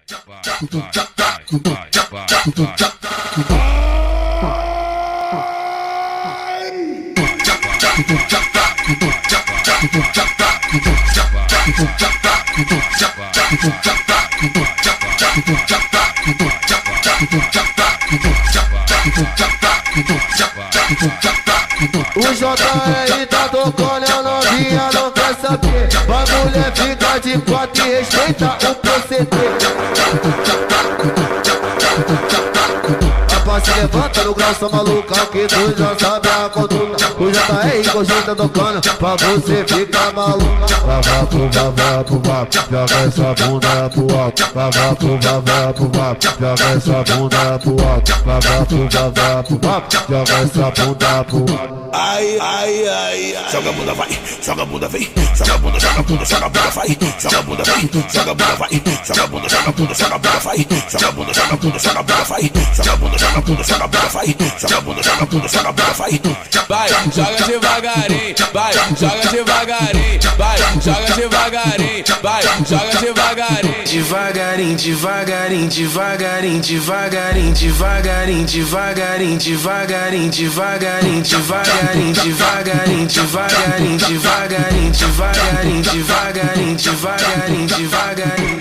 O JR tá tocando, a novinha não quer saber. A mulher fica de quatro e respeita o proceder. Rapaz, se levanta no grau, sua maluca, que tu já sabe a conduta. O JR hoje tá tocando, pra você ficar maluca. Vavapo, vavapo, vapo, joga essa bunda pro alto. Vavapo, vavapo, vapo, joga essa bunda pro alto. Vavapo, vavapo, vapo, joga essa bunda pro alto. Ai, ai, ai, ai. Joga a bunda, vai, joga a bunda, vem. Joga a bunda, joga a bunda, joga a bunda, vai. Joga a bunda, vem, joga a bunda, vai. Joga a bunda, joga a bunda, joga a bunda, vai. Joga a bunda, joga a bunda, joga a bunda, vai. Joga a bunda, joga a bunda, joga a bunda, vai. Joga a bunda, joga a bunda, joga a bunda, vai. Vai, joga devagarinho, vai, joga devagarinho, vai, joga devagarinho, vai, joga devagarinho. Devagarinho, devagarinho, devagarinho, devagarinho, devagarinho, devagarinho, devagarinho, devagarinho, devagarinho, devagarinho, devagarinho, devagarinho, devagarinho, devagarinho, devagarinho, devagarinho.